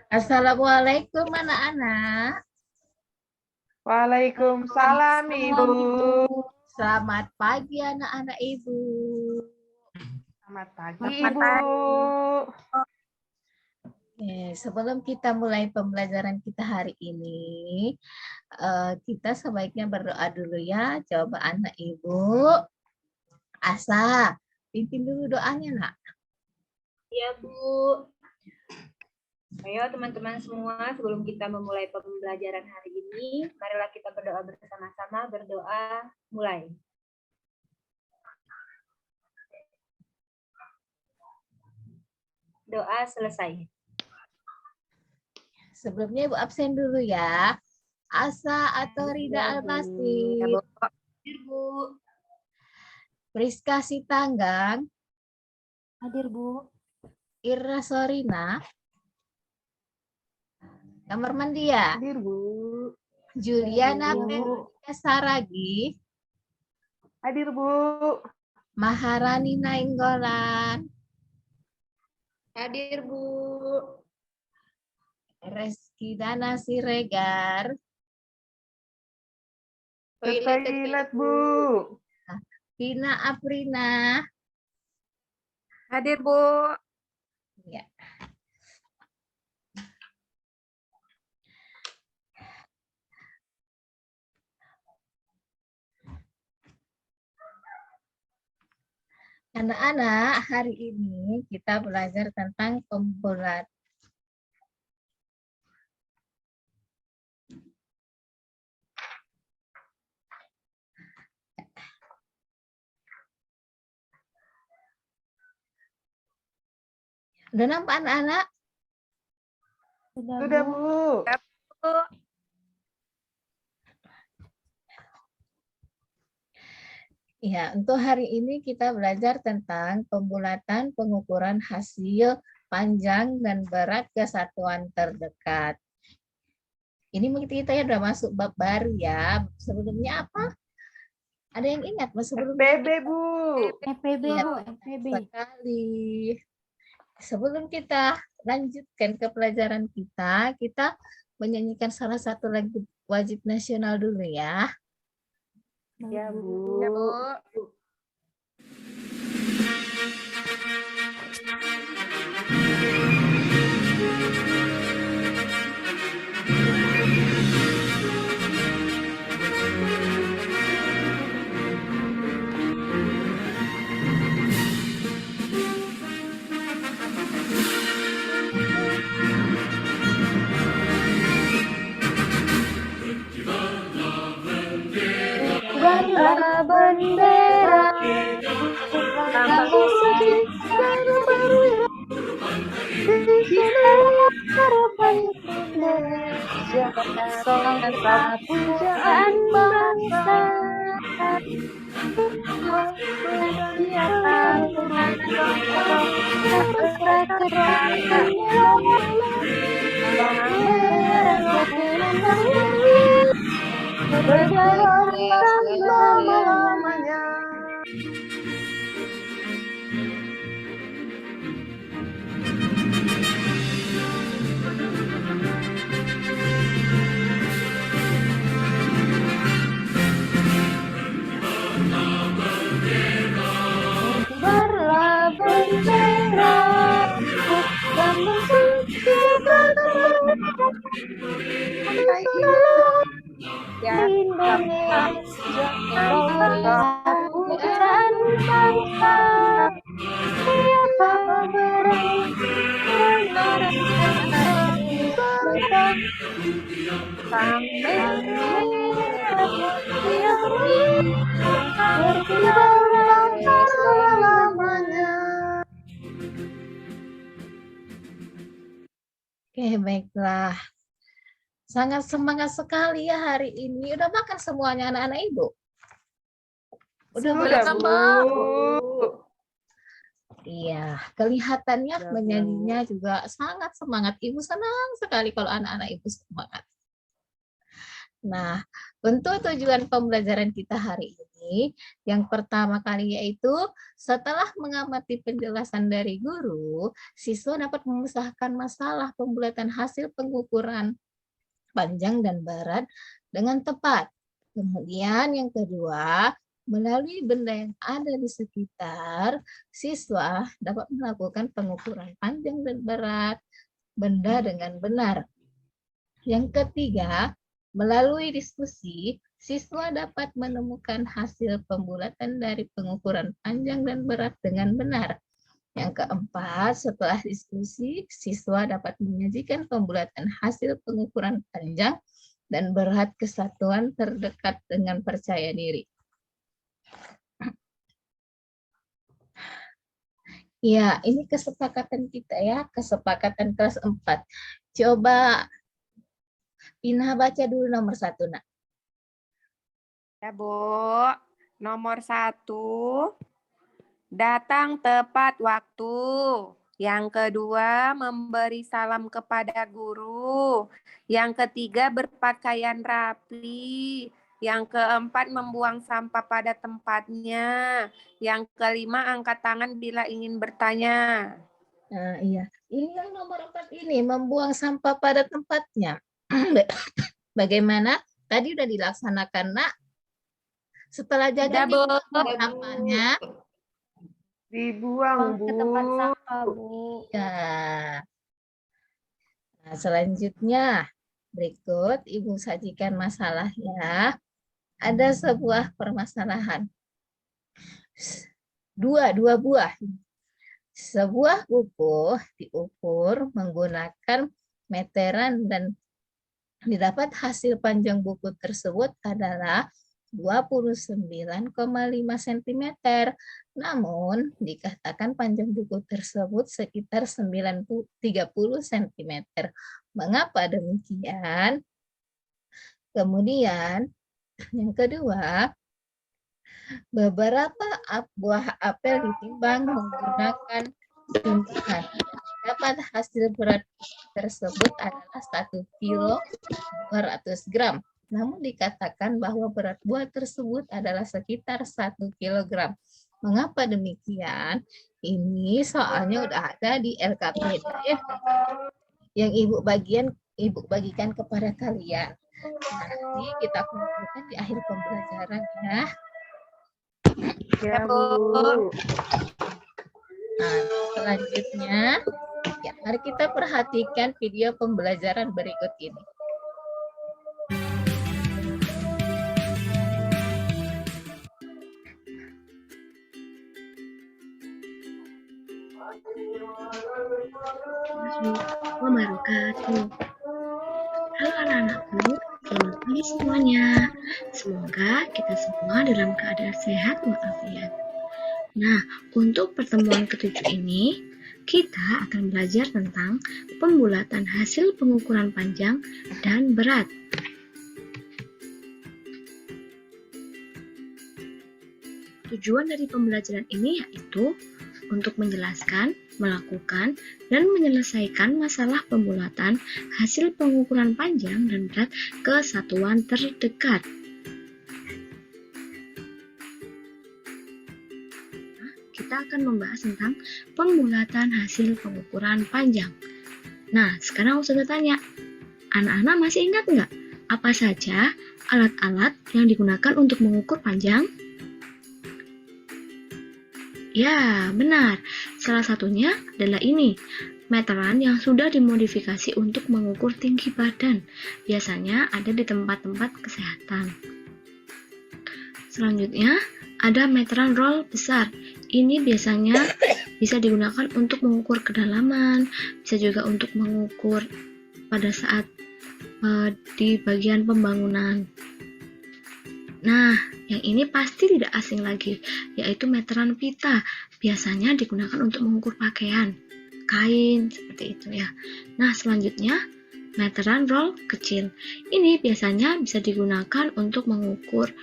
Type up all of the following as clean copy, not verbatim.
Assalamualaikum anak-anak. Waalaikumsalam Ibu. Selamat pagi anak-anak Ibu. Selamat pagi Ibu. Sebelum kita mulai pembelajaran kita hari ini, kita sebaiknya berdoa dulu ya. Coba anak Ibu. Asa, pimpin dulu doanya nak. Ya Bu. Ayo teman-teman semua, sebelum kita memulai pembelajaran hari ini, marilah kita berdoa bersama-sama. Berdoa mulai. Doa selesai. Sebelumnya Ibu absen dulu ya. Asa atau Rida Alpasti. Ya, Bu. Priska Sitanggang. Hadir Bu. Ira Sorina. Kamar mandi ya. Hadir Bu. Juliana Petrika Saragi. Hadir Bu. Maharani Nainggolan. Hadir Bu. Reski Dana Siregar. Ke toilet Bu. Vina Aprina. Hadir Bu. Ya. Anak-anak, hari ini kita belajar tentang pembulatan. Udah nampak anak-anak? Sudah Bu. Ya, untuk hari ini kita belajar tentang pembulatan pengukuran hasil panjang dan berat kesatuan terdekat. Ini kita ya udah masuk bab baru ya. Sebelumnya apa? Ada yang ingat mas sebelumnya? FPB Bu. FPB Ya, Bu, FPB. sekali. Sebelum kita lanjutkan ke pelajaran kita menyanyikan salah satu lagu wajib nasional dulu ya. Ya Bu. Ya Bu. Kibarlah bendera harapan Indonesia tanpa pujaan bangsa. Berjalan selama-lamanya. Kibarlah bendera dan Indonesia tanpa pujaan bangsa. Siapa berani Oke, baiklah. Sangat semangat sekali ya hari ini. Udah makan semuanya anak-anak Ibu? Udah Sudah makan? Bu. Iya, kelihatannya penyanyinya juga sangat semangat. Ibu senang sekali kalau anak-anak Ibu semangat. Nah, untuk tujuan pembelajaran kita hari ini, yang pertama kali yaitu setelah mengamati penjelasan dari guru, siswa dapat memisahkan masalah pembulatan hasil pengukuran panjang dan berat dengan tepat. Kemudian yang kedua, melalui benda yang ada di sekitar, siswa dapat melakukan pengukuran panjang dan berat benda dengan benar. Yang ketiga, melalui diskusi, siswa dapat menemukan hasil pembulatan dari pengukuran panjang dan berat dengan benar. Yang keempat, setelah diskusi, siswa dapat menyajikan pembulatan hasil pengukuran panjang dan berat kesatuan terdekat dengan percaya diri. Ya, ini kesepakatan kita ya, kesepakatan kelas 4. Coba Pina baca dulu nomor 1, Nak. Ya, Bu. Nomor 1, datang tepat waktu. Yang kedua, memberi salam kepada guru. Yang ketiga, berpakaian rapi. Yang keempat, membuang sampah pada tempatnya. Yang kelima, angkat tangan bila ingin bertanya. Nah, iya. Ini yang nomor 4 ini, membuang sampah pada tempatnya. Bagaimana? Tadi udah dilaksanakan, Nak. Setelah jaga sampahnya, Dibuang, ke Bu. tempat sampah, Bu. ya. Nah, selanjutnya, berikut Ibu sajikan masalahnya. Ada sebuah permasalahan. Dua buah. Sebuah buku diukur menggunakan meteran dan didapat hasil panjang buku tersebut adalah 29,5 cm. Namun, dikatakan panjang buku tersebut sekitar 30 cm. Mengapa demikian? Kemudian, yang kedua, beberapa buah apel ditimbang menggunakan timbangan. Dapat hasil berat tersebut adalah 1 kilo 200 gram. Namun dikatakan bahwa berat buah tersebut adalah sekitar 1 kilogram. Mengapa demikian? Ini soalnya udah ada di LKPD yang Ibu bagikan kepada kalian. Nanti kita kumpulkan di akhir pembelajaran ya. Ya, Bu. Nah, selanjutnya, ya, mari kita perhatikan video pembelajaran berikut ini. Wabarakatuh. Halo anak-anakku, selamat pagi semuanya. Semoga kita semua dalam keadaan sehat walafiat. Nah, untuk pertemuan ke-7 ini, kita akan belajar tentang pembulatan hasil pengukuran panjang dan berat. Tujuan dari pembelajaran ini yaitu untuk menjelaskan, melakukan, dan menyelesaikan masalah pembulatan hasil pengukuran panjang dan berat ke satuan terdekat. Kita akan membahas tentang pembulatan hasil pengukuran panjang. Nah, sekarang aku sudah tanya, anak-anak masih ingat nggak apa saja alat-alat yang digunakan untuk mengukur panjang? Ya, benar. Salah satunya adalah ini, meteran yang sudah dimodifikasi untuk mengukur tinggi badan. Biasanya ada di tempat-tempat kesehatan. Selanjutnya, ada meteran roll besar. Ini biasanya bisa digunakan untuk mengukur kedalaman, bisa juga untuk mengukur pada saat di bagian pembangunan. Nah, yang ini pasti tidak asing lagi, yaitu meteran pita. Biasanya digunakan untuk mengukur pakaian, kain, seperti itu ya. Nah, selanjutnya, meteran roll kecil. Ini biasanya bisa digunakan untuk mengukur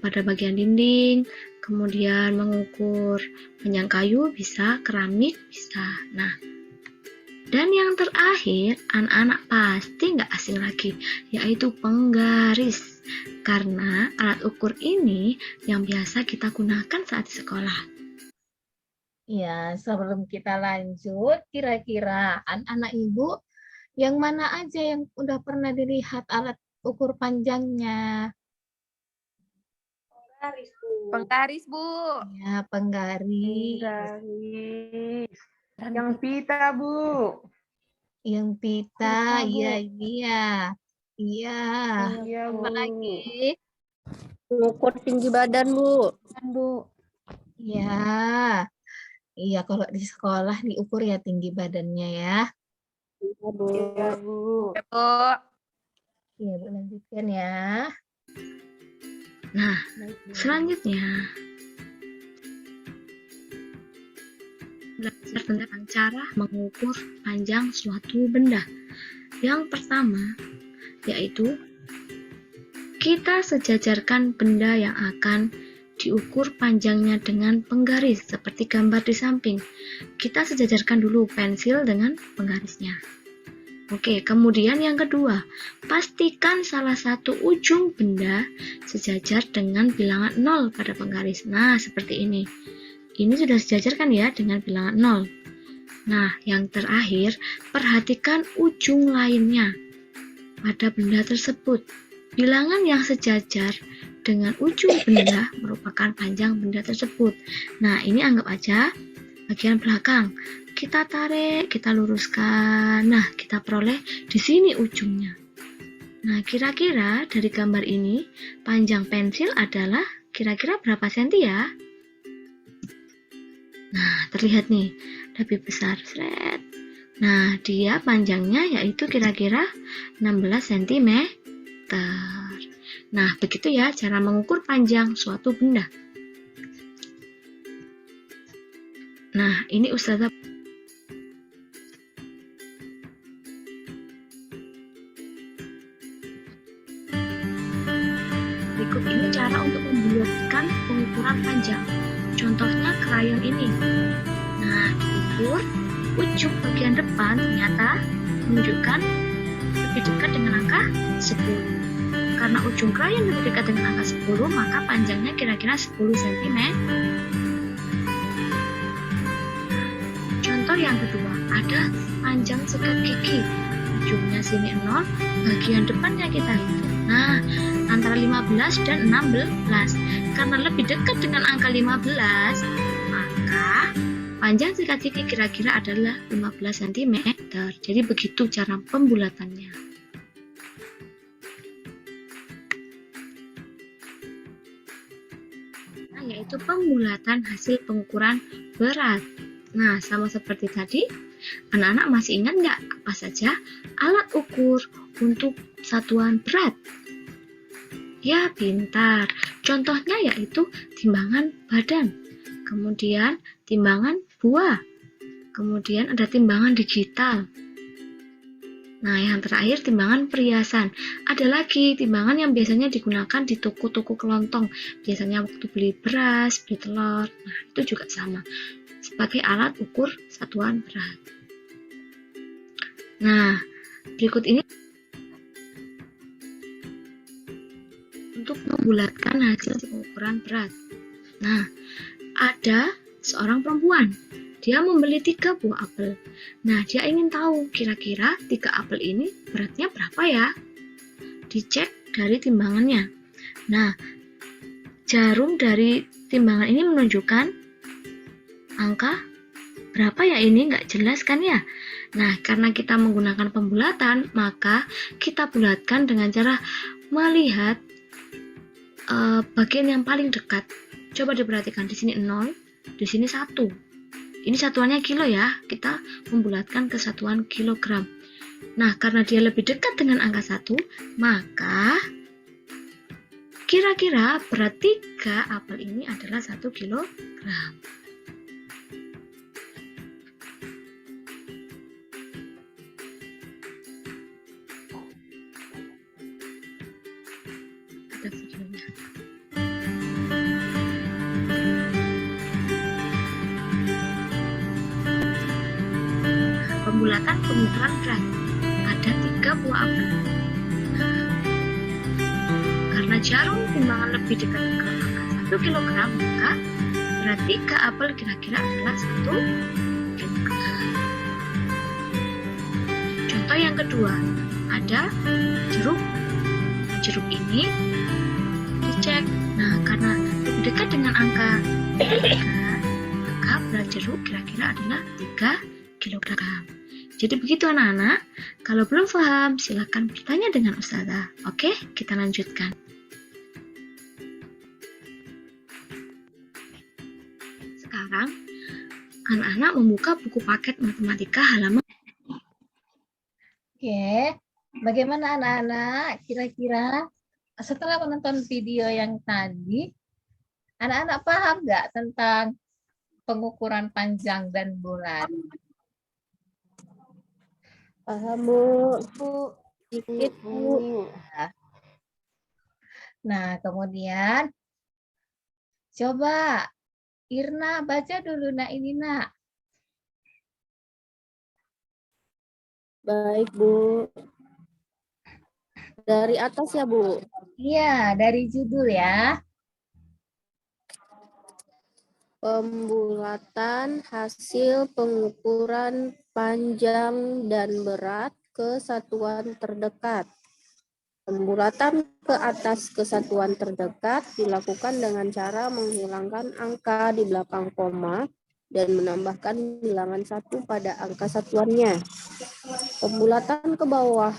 pada bagian dinding, kemudian mengukur panjang kayu, bisa keramik, bisa. Nah, Dan yang terakhir, anak-anak pasti nggak asing lagi, yaitu penggaris. Karena alat ukur ini yang biasa kita gunakan saat di sekolah. Ya, sebelum kita lanjut, kira-kira anak-anak ibu yang mana aja yang udah pernah dilihat alat ukur panjangnya? Garis, Bu. Penggaris, Bu. Ya, penggaris. Garis. Yang pita, Bu. Yang pita, Pita, Bu. iya, iya. Iya. Iya, Apa Bu. lagi? Mengukur tinggi badan, Bu. Bu. Iya. Iya, kalau di sekolah diukur ya tinggi badannya ya. Iya, Bu. Ya, Bu. Iya, Bu, lanjutkan ya. Nah, selanjutnya belajar tentang cara mengukur panjang suatu benda. Yang pertama yaitu kita sejajarkan benda yang akan diukur panjangnya dengan penggaris seperti gambar di samping. Kita sejajarkan dulu pensil dengan penggarisnya. Oke, kemudian yang kedua, pastikan salah satu ujung benda sejajar dengan bilangan 0 pada penggaris. Nah, seperti ini. Ini sudah sejajar kan ya dengan bilangan 0. Nah, yang terakhir, perhatikan ujung lainnya pada benda tersebut. Bilangan yang sejajar dengan ujung benda merupakan panjang benda tersebut. Nah, ini anggap aja bagian belakang. Kita tarik, kita luruskan. Nah, kita peroleh di sini ujungnya. Nah, kira-kira dari gambar ini, panjang pensil adalah kira-kira berapa senti ya? Nah, terlihat nih, lebih besar. Sret. Nah, dia panjangnya yaitu kira-kira 16 cm. Nah, begitu ya cara mengukur panjang suatu benda. Nah, ini Ustazah berikut ini cara untuk membuatkan pengukuran panjang. Contohnya krayon ini. Nah, diukur ujung bagian depan ternyata menunjukkan lebih dekat dengan angka 10. Karena ujung krayon lebih dekat dengan angka 10, maka panjangnya kira-kira 10 cm. Contoh yang kedua, ada panjang sikat gigi. Ujungnya sini 0, bagian depannya kita hitung. Nah, antara 15 dan 16. Karena lebih dekat dengan angka 15, maka panjang sikat gigi kira-kira adalah 15 cm. Jadi begitu cara pembulatannya. Yaitu pembulatan hasil pengukuran berat. Nah, sama seperti tadi, anak-anak masih ingat nggak apa saja alat ukur untuk satuan berat? Ya, pintar. Contohnya yaitu timbangan badan, kemudian timbangan buah, kemudian ada timbangan digital. Nah, yang terakhir timbangan perhiasan. Ada lagi timbangan yang biasanya digunakan di toko-toko kelontong. Biasanya waktu beli beras, beli telur. Nah, itu juga sama. Sebagai alat ukur satuan berat. Nah, berikut ini untuk membulatkan hasil pengukuran berat. Nah, ada seorang perempuan. Dia membeli 3 buah apel. Nah, dia ingin tahu kira-kira 3 apel ini beratnya berapa ya? Dicek dari timbangannya. Nah, jarum dari timbangan ini menunjukkan angka berapa ya, ini nggak jelas kan ya? Nah, karena kita menggunakan pembulatan, maka kita bulatkan dengan cara melihat bagian yang paling dekat. Coba diperhatikan, di sini 0, di sini 1. Ini satuannya kilo ya, kita membulatkan ke satuan kilogram. Nah, karena dia lebih dekat dengan angka 1, maka kira-kira berat 3 apel ini adalah 1 kilogram. Ada videonya. pembulatan pengukuran berat. Ada 3 buah apel. Karena jarum timbangan lebih dekat ke angka 1 kg, maka berat 3 apel kira-kira adalah 1 kg. Contoh yang kedua, ada jeruk. Jeruk ini dicek. Nah, karena lebih dekat dengan angka 3, maka berat jeruk kira-kira adalah 3 kg. Jadi begitu anak-anak. Kalau belum paham, silakan bertanya dengan Ustazah. Oke, kita lanjutkan. Sekarang, anak-anak membuka buku paket matematika halaman. Oke, bagaimana anak-anak? Kira-kira setelah menonton video yang tadi, anak-anak paham nggak tentang pengukuran panjang dan bulat? Paham, Bu. Dikit, Bu. Nah, kemudian coba Irna baca dulu ini nak. Baik, Bu. Dari atas ya, Bu. Iya, dari judul ya. Pembulatan hasil pengukuran panjang dan berat ke satuan terdekat. Pembulatan ke atas ke satuan terdekat dilakukan dengan cara menghilangkan angka di belakang koma dan menambahkan bilangan 1 pada angka satuannya. Pembulatan ke bawah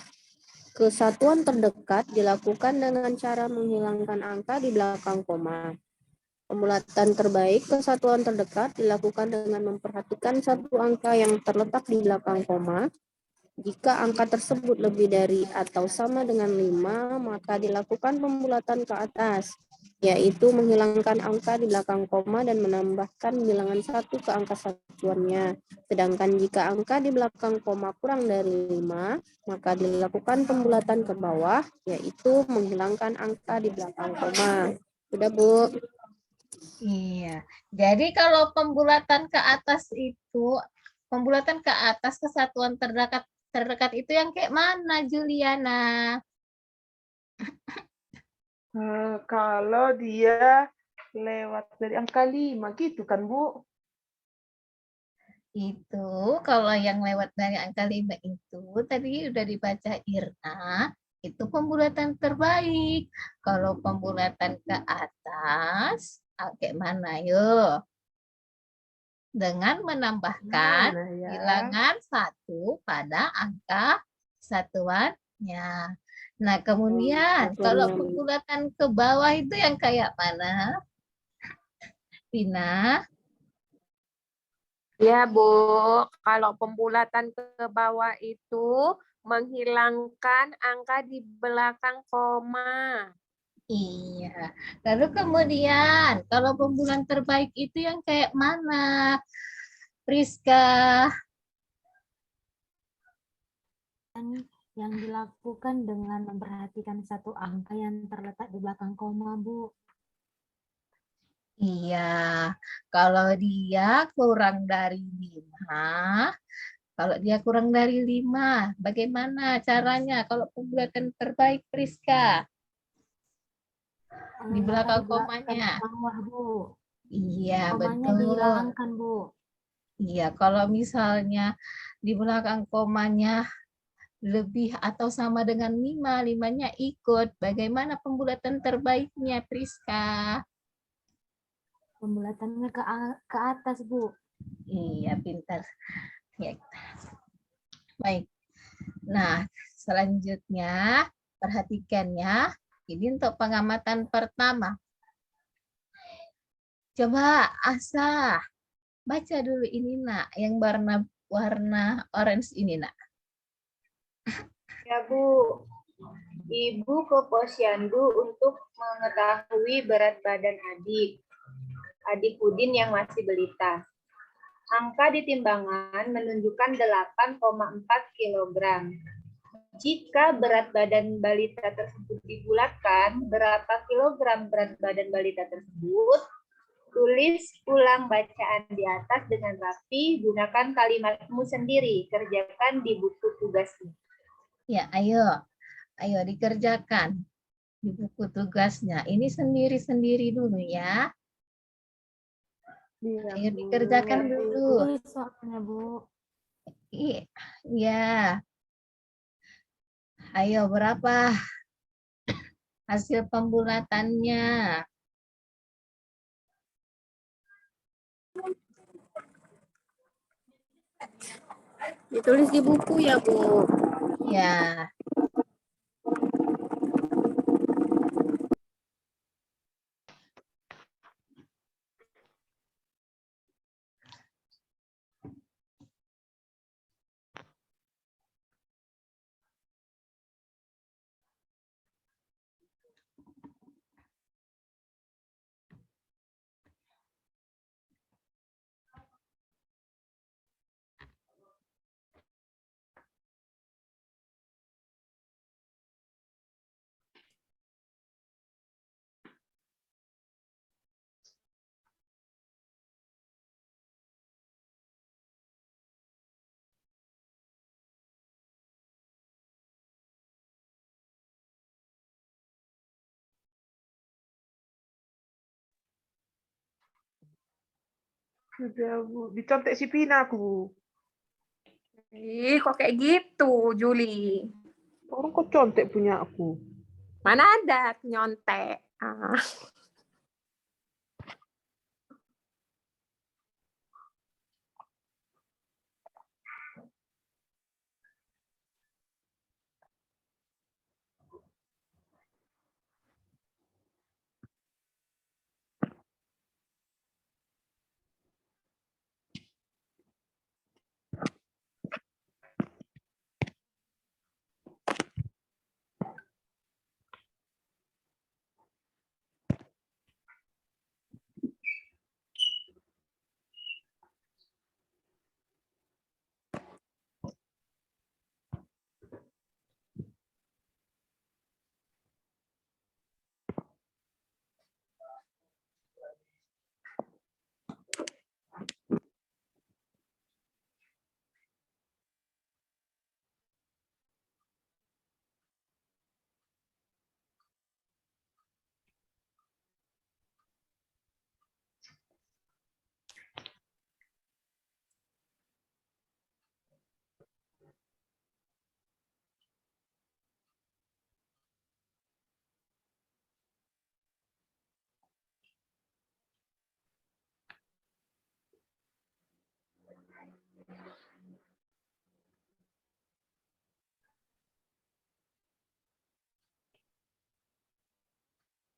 ke satuan terdekat dilakukan dengan cara menghilangkan angka di belakang koma. Pembulatan terbaik ke satuan terdekat dilakukan dengan memperhatikan satu angka yang terletak di belakang koma. Jika angka tersebut lebih dari atau sama dengan 5, maka dilakukan pembulatan ke atas, yaitu menghilangkan angka di belakang koma dan menambahkan bilangan 1 ke angka satuannya. Sedangkan jika angka di belakang koma kurang dari 5, maka dilakukan pembulatan ke bawah, yaitu menghilangkan angka di belakang koma. Sudah, Bu? Iya. Jadi kalau pembulatan ke atas itu, pembulatan ke atas ke satuan terdekat itu yang kayak mana, Juliana? Kalau dia lewat dari angka 5 gitu kan, Bu? Itu kalau yang lewat dari angka 5 itu tadi udah dibaca Irna, itu pembulatan terbaik. Kalau pembulatan ke atas, kayak mana yuk? Dengan menambahkan Mana ya? bilangan 1 pada angka satuannya. Nah, kemudian kalau satuannya. pembulatan ke bawah itu yang kayak mana? Pina? Ya, Bu. Kalau pembulatan ke bawah itu menghilangkan angka di belakang koma. Iya. Lalu kemudian kalau pembulatan terbaik itu yang kayak mana? Priska? Yang dilakukan dengan memperhatikan satu angka yang terletak di belakang koma, Bu. Iya. Kalau dia kurang dari 5, bagaimana caranya kalau pembulatan terbaik, Priska? Di belakang komanya. Bawah, Bu. Iya, Komanya betul. dihilangkan, Bu. Iya, kalau misalnya di belakang komanya lebih atau sama dengan 5, 5-nya ikut. Bagaimana pembulatan terbaiknya, Priska? Pembulatannya ke atas, Bu. Iya, pintar. Ya. Baik. Nah, selanjutnya perhatikan ya. Ini untuk pengamatan pertama. Coba Asa, baca dulu ini nak, yang warna orange ini nak. Ya, Bu. Ibu ke posyandu untuk mengetahui berat badan adik Udin yang masih balita. Angka di timbangan menunjukkan 8,4 kg. Jika berat badan balita tersebut dibulatkan, berapa kilogram berat badan balita tersebut? Tulis ulang bacaan di atas dengan rapi, gunakan kalimatmu sendiri. Kerjakan di buku tugasmu. Ya, ayo. Ayo dikerjakan di buku tugasnya. Ini sendiri-sendiri dulu ya. Iya, Ayo Bu. dikerjakan dulu. Tulis soalnya, Bu. Iya. Ayo berapa hasil pembulatannya? Ditulis di buku ya, Bu. Ya. Sudah, Bu. Dicontek si Pina aku, Bu. Ih, kok kayak gitu, Juli? Orang kok contek punya aku. Mana ada nyontek? Ah.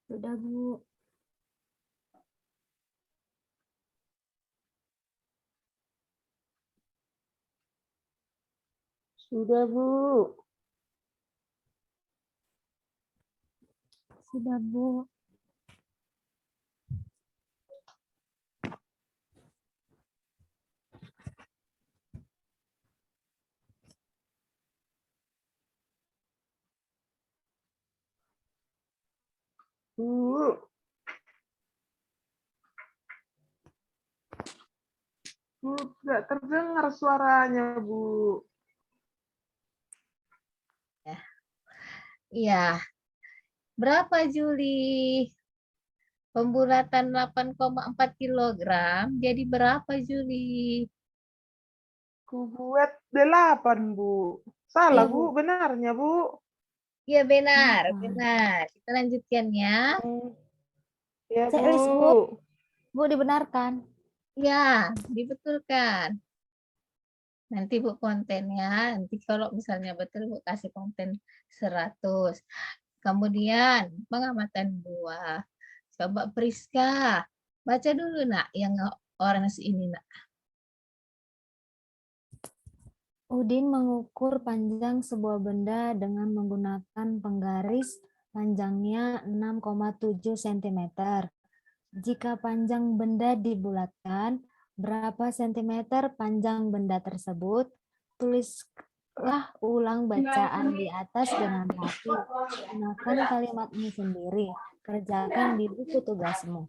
Sudah, Bu. Sudah, Bu. Sudah, Bu. Bu. Bu, tidak terdengar suaranya, Bu. Iya. Berapa Juli? Pembulatan 8,4 kilogram. Jadi berapa Juli? Ku buat 8, Bu. Salah, Iya, Bu. Bu. Benarnya, Bu. Iya benar, Kenapa? benar. Kita lanjutkan ya. Ya, Checklist, Bu. Bu. Bu, dibenarkan. Ya, dibetulkan. Nanti Bu kontennya, nanti kalau misalnya betul Bu kasih konten 100. Kemudian pengamatan 2. Coba Priska, baca dulu nak yang orange ini nak. Udin mengukur panjang sebuah benda dengan menggunakan penggaris panjangnya 6,7 cm. Jika panjang benda dibulatkan, berapa sentimeter panjang benda tersebut? Tulislah ulang bacaan di atas dengan rapi. Gunakan kalimatmu sendiri. Kerjakan di buku tugasmu.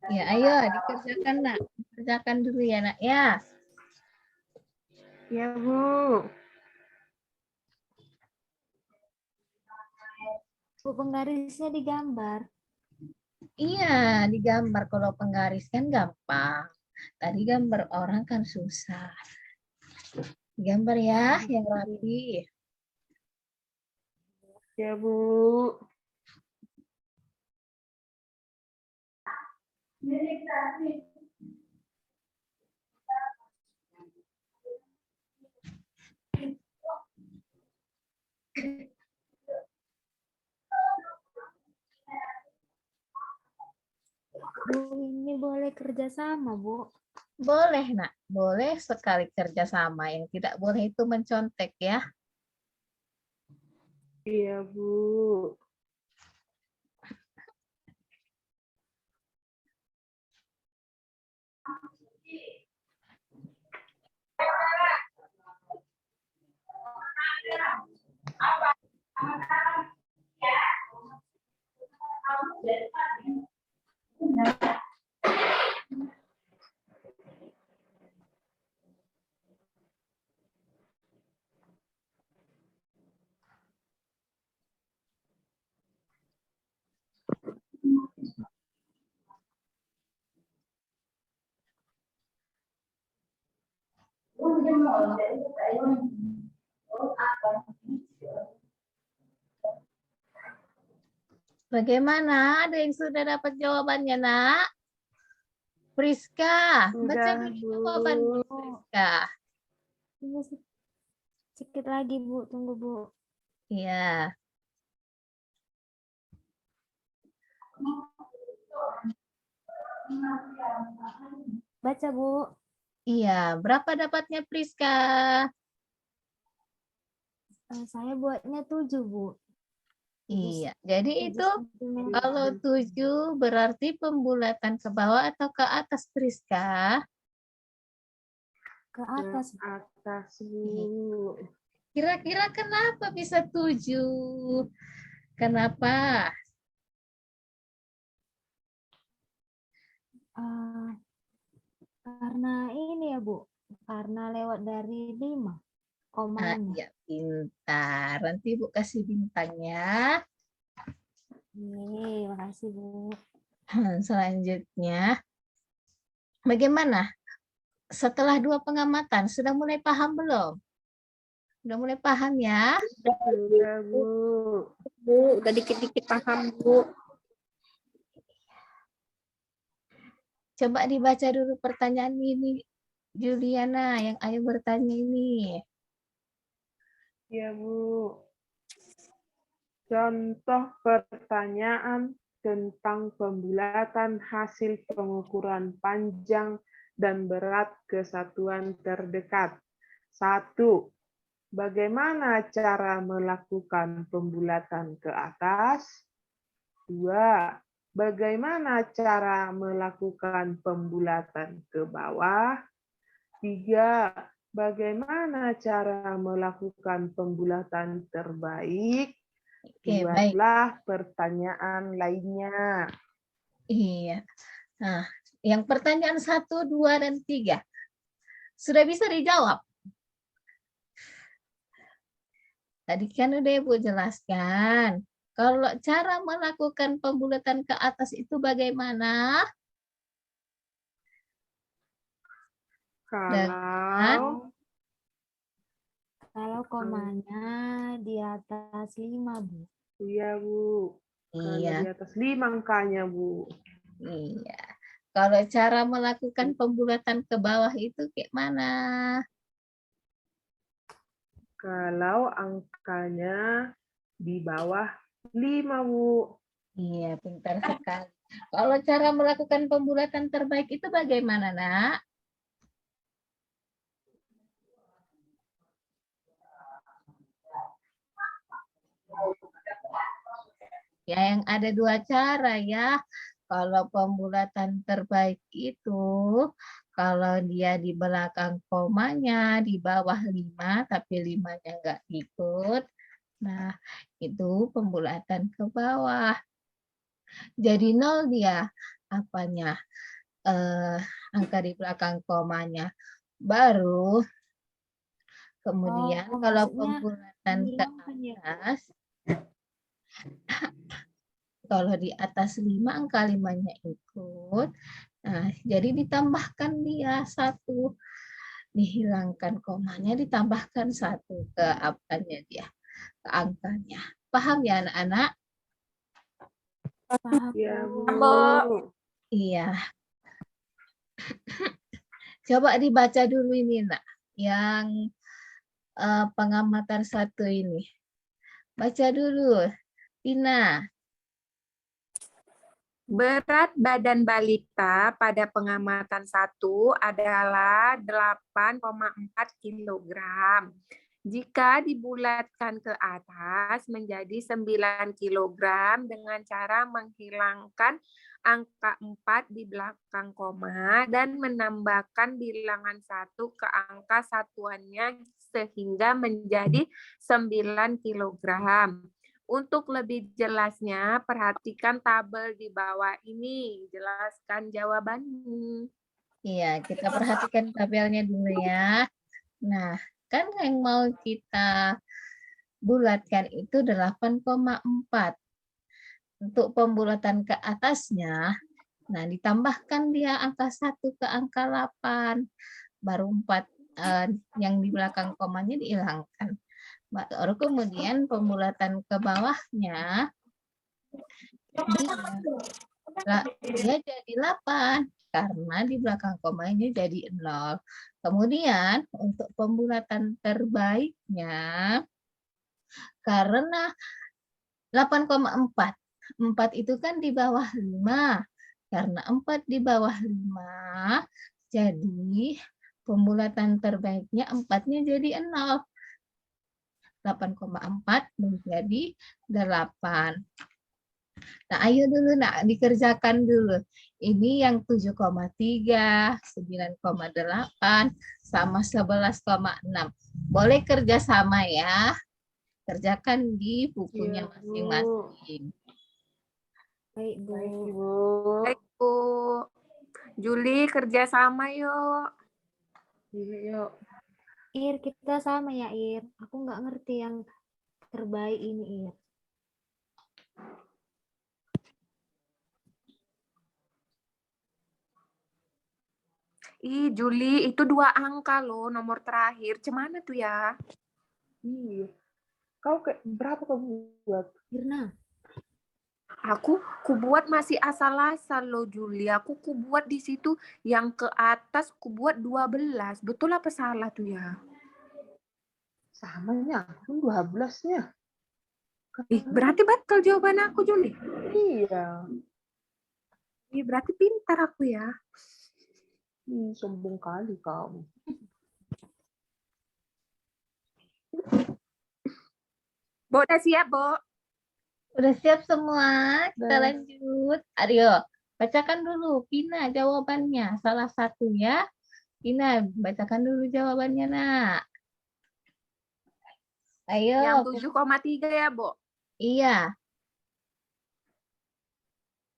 Ya, ayo dikerjakan nak. Dikerjakan dulu ya nak ya. Ya, Bu. Bu, penggarisnya digambar. Iya, digambar. Kalau penggaris kan gampang. Tadi gambar orang kan susah. Gambar ya yang rapi. Ya, Bu. Bu, ini boleh kerjasama, Bu. Boleh nak, boleh sekali kerjasama. Yang tidak boleh itu mencontek ya. Iya, Bu. Bagaimana? Ada yang sudah dapat jawabannya nak? Priska, baca Sudah, dulu Bu. jawaban Priska. Tunggu sedikit lagi, Bu. Tunggu, Bu. Iya. Baca, Bu. Iya, berapa dapatnya Priska? Saya buatnya 7, Bu. Iya, jadi 7 itu sentimeter. kalau 7 berarti pembulatan ke bawah atau ke atas Priska? Ke Ke atas. atas, Bu. Kira-kira kenapa bisa 7? Kenapa? Karena ini ya, Bu. Karena lewat dari 5 Nah, komanya. ya pintar. Nanti Bu kasih bintangnya. Yeay, makasih, Bu. Selanjutnya, bagaimana? Setelah 2 pengamatan, sudah mulai paham belum? Sudah mulai paham ya? Sudah, Bu. Bu, udah dikit-dikit paham, Bu. Coba dibaca dulu pertanyaan ini, Juliana, yang ayo bertanya ini. Ya, Bu. Contoh pertanyaan tentang pembulatan hasil pengukuran panjang dan berat kesatuan terdekat. 1. Bagaimana cara melakukan pembulatan ke atas? 2. Bagaimana cara melakukan pembulatan ke bawah? 3. Bagaimana cara melakukan pembulatan terbaik? Oke, baik. Buatlah pertanyaan lainnya. Iya. Nah, yang pertanyaan 1, 2, dan 3. Sudah bisa dijawab? Tadi kan udah Ibu jelaskan. Kalau cara melakukan pembulatan ke atas itu bagaimana? Kalau komanya di atas 5, Bu. Iya, Bu. Kalau Iya. di atas 5 angkanya, Bu. Iya. Kalau cara melakukan pembulatan ke bawah itu kayak mana? Kalau angkanya di bawah 5, Bu. Iya, pintar sekali. Kalau cara melakukan pembulatan terbaik itu bagaimana, Nak? Ya, yang ada 2 cara ya. Kalau pembulatan terbaik itu, kalau dia di belakang komanya, di bawah 5, tapi 5-nya nggak ikut. Nah, itu pembulatan ke bawah. Jadi 0 dia. apanya? Angka di belakang komanya. Baru kemudian kalau maksudnya pembulatan ke dihilangkan ya. atas, kalau di atas 5 angka 5-nya ikut. Nah, jadi ditambahkan dia 1. Dihilangkan komanya, ditambahkan 1 ke apanya dia, ke angkanya. Paham ya anak-anak? Paham, Ya, Bu. Bu. Iya. Coba dibaca dulu ini, Nak. Yang pengamatan 1 ini. Baca dulu, Tina. Berat badan balita pada pengamatan 1 adalah 8,4 kg. Jika dibulatkan ke atas menjadi 9 kg dengan cara menghilangkan angka 4 di belakang koma dan menambahkan bilangan 1 ke angka satuannya sehingga menjadi 9 kg. Untuk lebih jelasnya, perhatikan tabel di bawah ini. Jelaskan jawabannya. Iya, kita perhatikan tabelnya dulu ya. Nah, kan yang mau kita bulatkan itu 8,4. Untuk pembulatan ke atasnya, nah ditambahkan dia angka 1 ke angka 8. Baru 4 yang di belakang komanya dihilangkan. Baru kemudian pembulatan ke bawahnya, dia jadi 8 karena di belakang komanya jadi 0. Kemudian untuk pembulatan terbaiknya, karena 8,4. 4 itu kan di bawah 5. Karena 4 di bawah 5, jadi pembulatan terbaiknya 4-nya jadi 0. 8,4 menjadi 8. Nah, ayo dulu nak dikerjakan dulu. Ini yang 7,3, 9,8, sama 11,6. Boleh kerja sama ya. Kerjakan di bukunya Iya, Bu. masing-masing. Baik, Bu. Baik, Bu. Baik, Bu. Juli kerjasama yuk. Iya, yuk. Ir, kita sama ya, Ir. Aku nggak ngerti yang terbaik ini, Ir. Ih, Juli, itu 2 angka loh, nomor terakhir. Cemana tuh ya? Iya. Kau berapa kau buat? Irna, Aku buat masih asal-asal loh, Juli. Aku buat di situ yang ke atas, buat 12. Betul apa salah tuh ya? Samanya, aku 12-nya. Ih, berarti betul jawaban aku, Juli. Iya. Ih, berarti pintar aku ya. Sombong kali kamu. Bo, udah siap, Bo? Udah siap semua? Kita Udah. lanjut. Ayo, bacakan dulu Pina jawabannya. Salah satu ya. Pina, bacakan dulu jawabannya, Nak. Ayo. Yang 7,3 ya, Bo? Iya.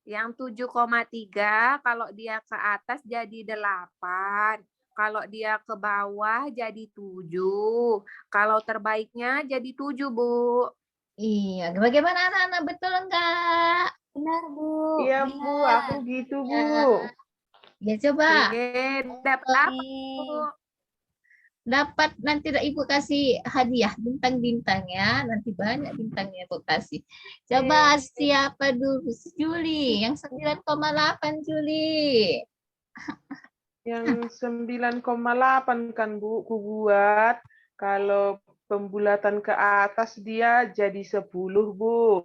Yang 7,3 kalau dia ke atas jadi 8. Kalau dia ke bawah jadi 7. Kalau terbaiknya jadi 7, Bu. Iya, bagaimana anak-anak, betul enggak? benar, Bu. Iya, Bu. Benar. Aku gitu, Bu. Ya, coba. Dapat apa, Bu? Dapat nanti Ibu kasih hadiah bintang-bintang ya. Nanti banyak bintangnya Ibu kasih. Coba siapa dulu? Si Juli, yang 9,8 Juli. Yang 9,8 kan, Bu, ku buat. Kalau pembulatan ke atas dia jadi 10, Bu.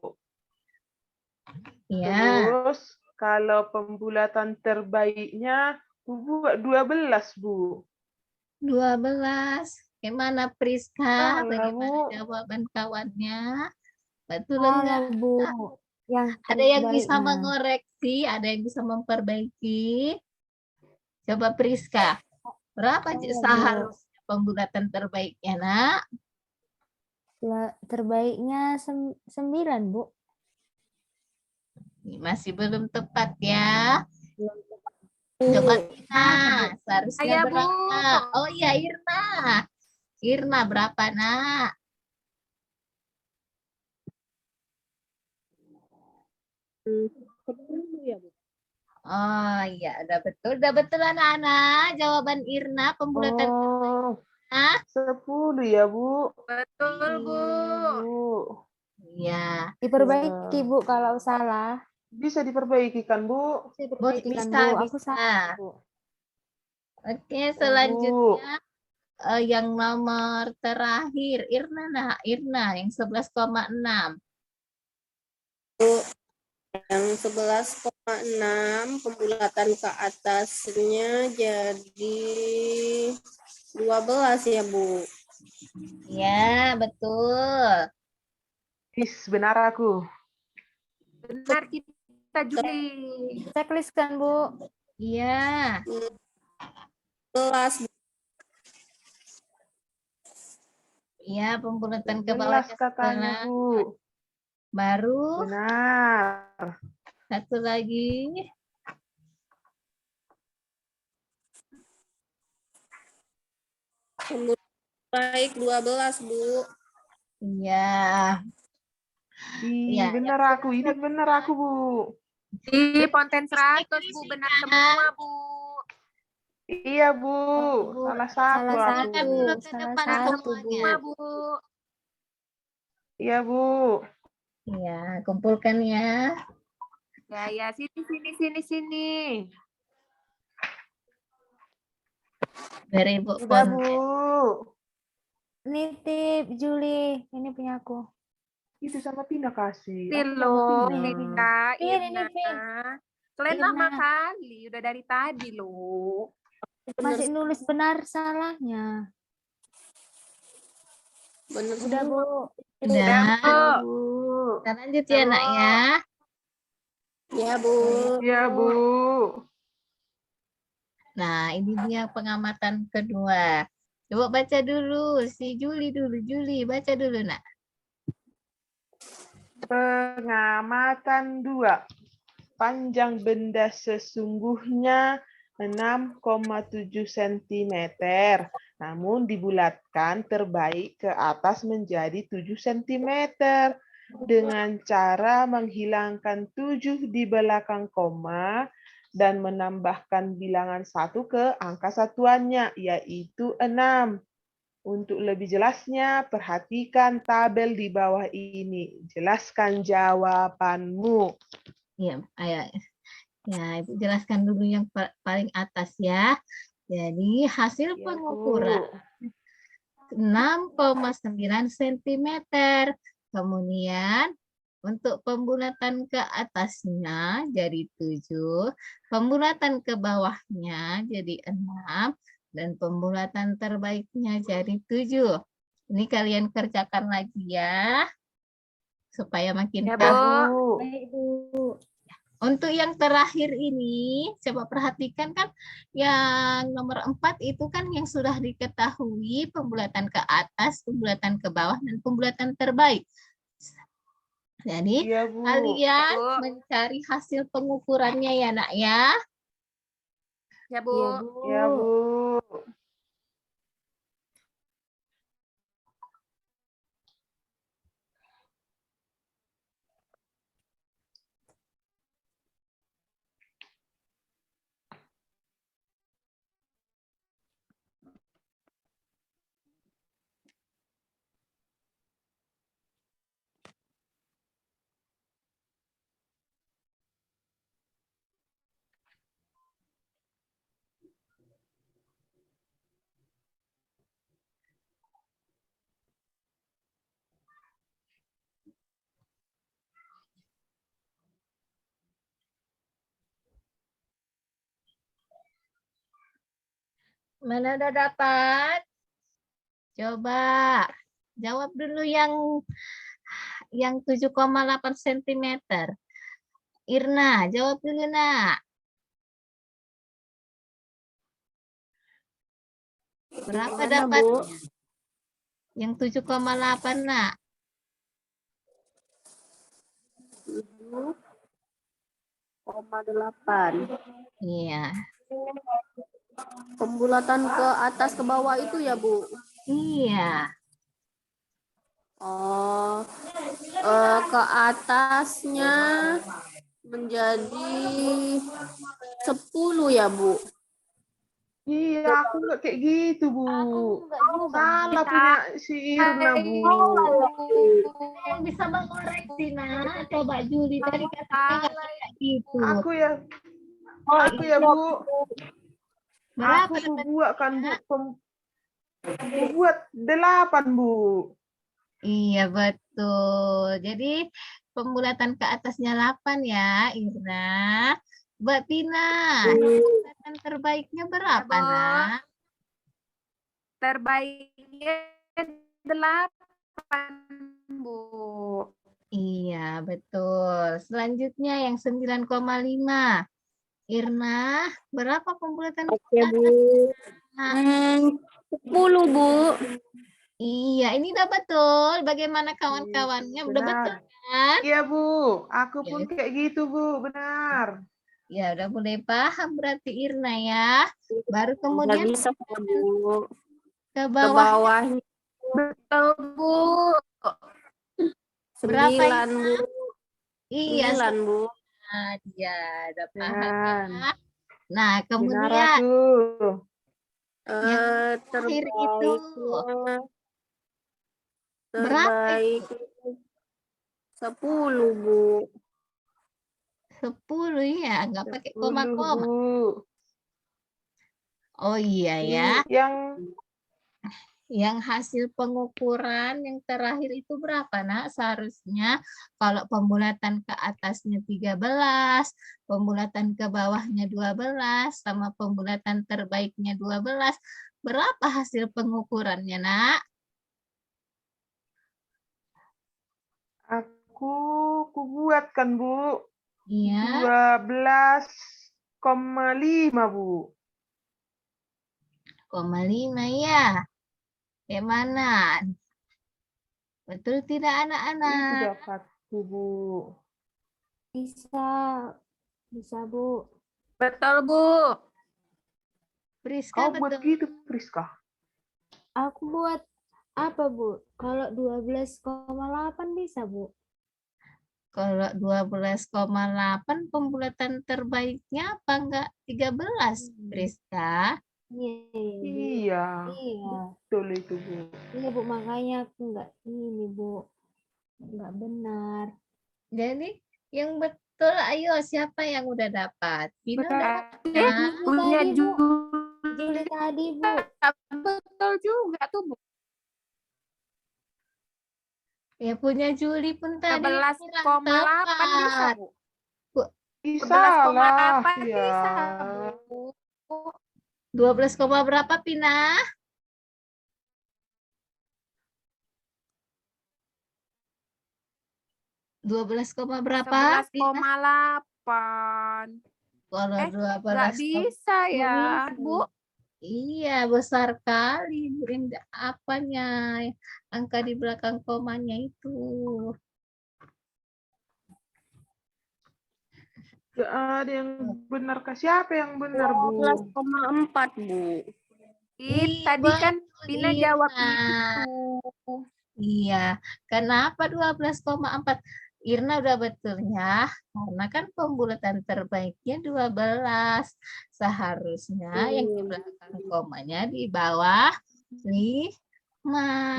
Ya, Terus kalau pembulatan terbaiknya ku buat 12, Bu. 12. Gimana Priska? Salah, Bagaimana Bu. jawaban kawannya? Betul Salah, enggak? Bu. Yang Ada yang bisa terbaiknya. mengoreksi, ada yang bisa memperbaiki. Coba Priska, berapa Iya, Bu. seharusnya pembulatan terbaiknya, Nak? Terbaiknya 9, Bu. Ini masih belum tepat ya. Coba Tina, seharusnya Saya, Bu. berapa? Oh iya, Irna. Irna berapa, Nak? Ya, Bu. Oh iya, udah betul. Udah betul anak-anak. Jawaban Irna, pembulatan Oh, Irna. 10 ya, Bu. Betul, Bu. Bu. Iya, Diperbaiki Bu kalau salah. Bisa diperbaiki kan, Bu? Diperbaikikan bisa, Bu. Aku bisa. salah Bu. Oke, Oh, Bu. selanjutnya yang nomor terakhir, Irna, nah, Irna yang 11,6. Yang 11,6 pembulatan ke atasnya jadi 12 ya, Bu. Ya, betul. Benar aku. Benar kita Juli. Checklist kan Bu? Iya. 11 Iya, pembulatan ke 11 bawahnya katanya, 11. Bu. Baru Benar. satu lagi. baik 12, Bu. Iya. Iya, Benar yang aku. Ini benar aku, Bu. Di Ponten 100, Bu. Benar semua, Bu. Iya, Bu. Bu. Salah satu Salah aku. satu. Dulu ke Salah depan satu Bu. semuanya. Semua, Bu. Iya, Bu. Iya, kumpulkan ya. Ya, sini. Dari Ibu Udah, Ponten. Bu. Nitip Juli. Ini punya aku. Itu sama Tina kasih. Ini Aku sama loh, Tina. Tika, Ini, Irna. Vin. Kalian Irna. lama kali, udah dari tadi loh. Masih nulis benar salahnya. Benar Udah semua. Bu. Udah. Bu. Kita lanjut ya, Nak ya. Ya, Bu. Iya, Bu. Nah, ini dia pengamatan kedua. Coba baca dulu, si Juli dulu. Juli, baca dulu, Nak. Pengamatan 2. Panjang benda sesungguhnya 6,7 cm. Namun dibulatkan terbaik ke atas menjadi 7 cm. Dengan cara menghilangkan 7 di belakang koma dan menambahkan bilangan 1 ke angka satuannya, yaitu 6. Untuk lebih jelasnya, perhatikan tabel di bawah ini. Jelaskan jawabanmu. Ya, ayo. Ya, Ibu jelaskan dulu yang paling atas ya. Jadi, hasil Ya, pengukuran Bu. 6,9 cm. Kemudian untuk pembulatan ke atasnya jadi 7, pembulatan ke bawahnya jadi 6, dan pembulatan terbaiknya jadi 7. Ini kalian kerjakan lagi ya, supaya makin Ya, tahu. Bu. Baik Bu. Untuk yang terakhir ini, coba perhatikan kan yang nomor 4 itu kan yang sudah diketahui pembulatan ke atas, pembulatan ke bawah, dan pembulatan terbaik. Jadi Iya, Bu. kalian Bu. mencari hasil pengukurannya ya, Nak ya. Ya, Bu. Iya Bu. Ya, Bu. Mana udah dapat? Coba jawab dulu yang 7,8 cm. Irna, jawab dulu, Nak. Berapa Mana, dapat? Bu? Yang 7,8, Nak. Iya. Pembulatan ke atas ke bawah itu ya, Bu? Iya. Oh, ke atasnya menjadi 10 ya, Bu? Iya, aku nggak kayak gitu, Bu. Enggak juga. Salah punya si Irna, Bu. Yang bisa mengoreksi, nah. Coba Juli tadi katanya nggak kayak gitu. Aku ya, Bu. Berapa Aku buat kan, Bu. Aku buat 8, Bu. Iya, betul. Jadi pembulatan ke atasnya 8 ya, Irna. Mbak Tina, pembulatan terbaiknya berapa, Bu. nak? Terbaiknya 8, Bu. Iya, betul. Selanjutnya yang 9,5. Irna, berapa pembulatan ke Oke, Bu. atas? 10, Bu. Iya, ini udah betul. Bagaimana kawan-kawannya? Udah betul Benar. kan? Iya, Bu. Aku Ya. pun kayak gitu, Bu. Benar. Ya, udah mulai paham berarti Irna ya. Baru Udah kemudian bisa, Bu. ke Ke bawah bawahnya Betul, Bu. berapa 9, Bu. Iya, 9, Bu. ya, udah paham Dan ya. Nah, benar kemudian aku. yang terakhir itu Terbaik 10, Bu. 10 ya, nggak pakai 10, koma-koma. Bu. Oh iya ya. Yang hasil pengukuran yang terakhir itu berapa, nak? Seharusnya kalau pembulatan ke atasnya 13, pembulatan ke bawahnya 12, sama pembulatan terbaiknya 12. Berapa hasil pengukurannya, nak? Aku buatkan, Bu. Iya. 12,5, Bu. 5 ya. Yang mana? Betul tidak, Itu anak-anak? dapatku, Bu. Bisa. Bisa, Bu. Betul, Bu. Priska, Kau buat betul. gitu, Priska? Aku buat apa, Bu? Kalau 12,8 bisa, Bu. Kalau 12,8 pembulatan terbaiknya apa enggak 13, Priska? Iya. Iya. Betul itu, Bu. Iya, Bu, makanya aku enggak ini, Bu. Enggak benar. Jadi yang betul, ayo siapa yang udah dapat? Vina udah dapat. Berarti punya Tadi, Bu. Juli Juli tadi, Bu. betul juga tuh, Bu. Ya punya Juli pun tadi kurang 11,8 bisa, tepat. Bu. Bisa lah. 11,8 Ya. bisa, Bu. 12, berapa, Pina? Berapa? 11,8. Kalau Nggak 12, bisa ya, Bu. iya, besar kali Bu Indah. Apanya? Angka di belakang komanya itu. Gak ada yang benar. Siapa yang benar, Bu? 12,4, Bu. Tadi kan Pina jawab Irna. itu. Iya, kenapa 12,4? Irna udah betulnya, karena kan pembulatan terbaiknya 12. Seharusnya yang di belakang komanya di bawah 5.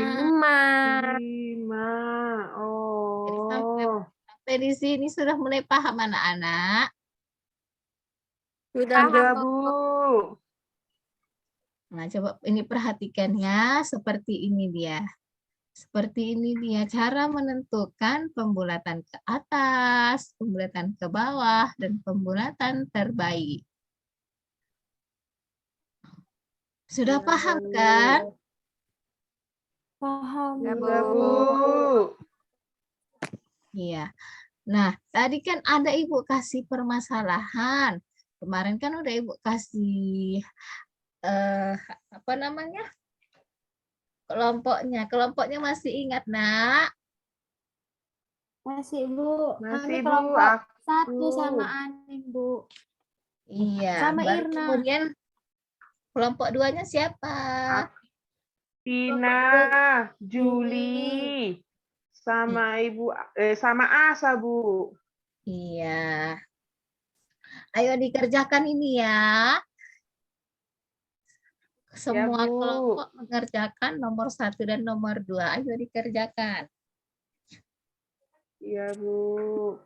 5. 5. Jadi Oh. sampai di sini sudah mulai paham anak-anak. Sudah, Sudah, Bu. Nah, coba ini perhatikan ya, seperti ini dia. Seperti ini dia cara menentukan pembulatan ke atas, pembulatan ke bawah, dan pembulatan terbaik. Sudah paham kan? Paham, Ya, Sudah, Bu. Bu. Iya. Nah, tadi kan ada Ibu kasih permasalahan. Kemarin kan udah Ibu kasih apa namanya? Kelompoknya. Kelompoknya masih ingat, Nak? Masih, Bu. Masih, Kami Bu. kelompok Satu sama Anin, Bu. Iya. Sama Baru Irna. kemudian kelompok 2-nya siapa? Tina, Juli, sama sama Asa, Bu. Iya. Ayo dikerjakan ini ya. Semua Bu. kelompok mengerjakan nomor 1 dan nomor 2. Ayo dikerjakan. Iya, Bu.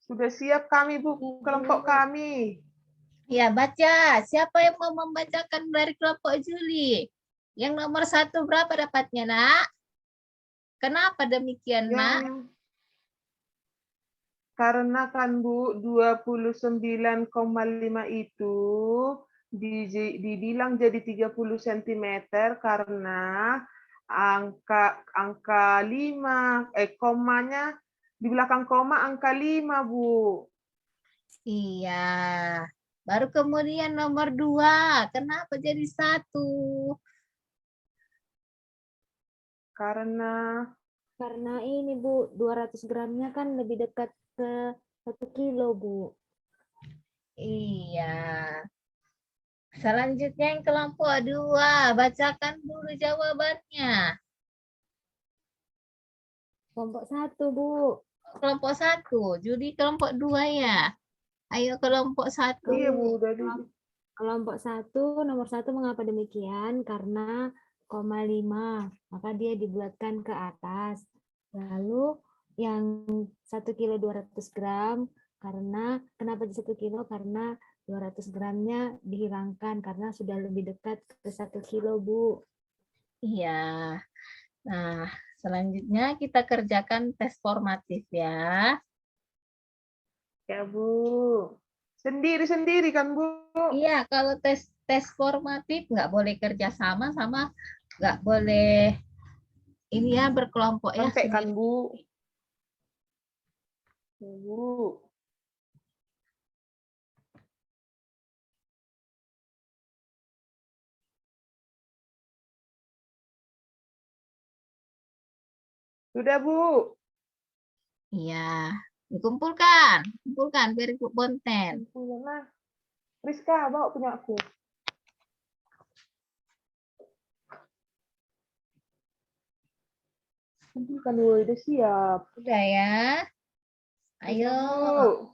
Sudah siap kami, Bu, kelompok kami. Ya, baca. Siapa yang mau membacakan dari kelompok Juli? Yang nomor 1 berapa dapatnya, Nak? Kenapa demikian, Nak? Karena kan, Bu, 29,5 itu dibilang jadi 30 cm karena angka 5, komanya di belakang koma angka 5, Bu. Iya. Baru kemudian nomor 2. Kenapa jadi 1? Karena ini, Bu, 200 gramnya kan lebih dekat ke 1 kilo, Bu. Iya. Selanjutnya yang kelompok 2. Bacakan dulu jawabannya. Kelompok 1, Bu. Kelompok 1. Juli kelompok 2 ya. Ayo kelompok 1. iya, Bu, udah Kelompok 1, nomor 1 mengapa demikian? Karena 0,5, maka dia dibulatkan ke atas. Lalu yang 1 kilo 200 gram, karena kenapa di 1 kilo? Karena 200 gramnya dihilangkan karena sudah lebih dekat ke 1 kilo, Bu. Iya. Nah, selanjutnya kita kerjakan tes formatif ya. ya, Bu. Sendiri-sendiri kan, Bu? Iya, kalau tes formatif nggak boleh kerja sama nggak boleh ini ya berkelompok ya. Sampai kan, sendiri. Bu? Ya, Bu. Sudah, Bu. Iya, dikumpulkan, biar ikut konten. Nah, Rizka, bawa punya aku. Kan udah siap. Udah ya. Ayo. Bu.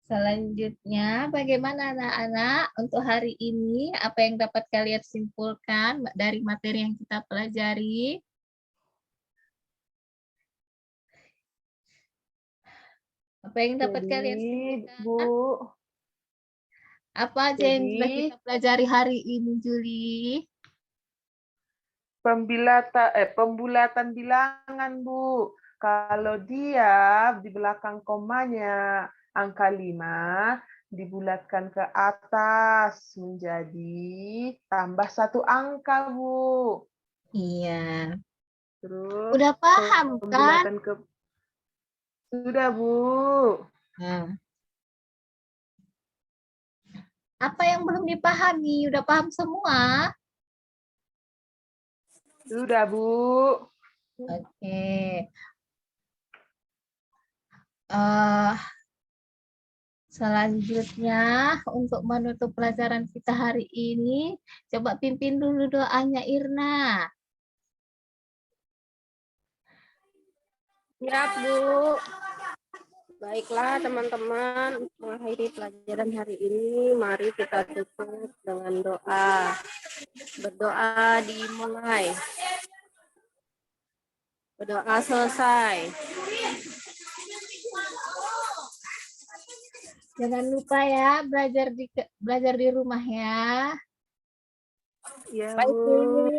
Selanjutnya, bagaimana anak-anak untuk hari ini? Apa yang dapat kalian simpulkan dari materi yang kita pelajari? Apa yang dapat kalian simpulkan? Bu, Apa aja yang sudah kita pelajari hari ini, Juli? pembulatan bilangan, Bu. Kalau dia di belakang komanya angka 5, dibulatkan ke atas menjadi tambah 1 angka, Bu. Iya. Terus Udah paham kan? Sudah, Bu. Nah. Apa yang belum dipahami? Udah paham semua? Sudah, Bu. Oke. Selanjutnya, untuk menutup pelajaran kita hari ini, coba pimpin dulu doanya Irna. Siap, Bu. Baiklah, teman-teman, mengakhiri pelajaran hari ini, mari kita tutup dengan doa. Berdoa dimulai. Berdoa selesai. Jangan lupa ya, belajar di rumah ya. Ya, Baik, Bu. Bu.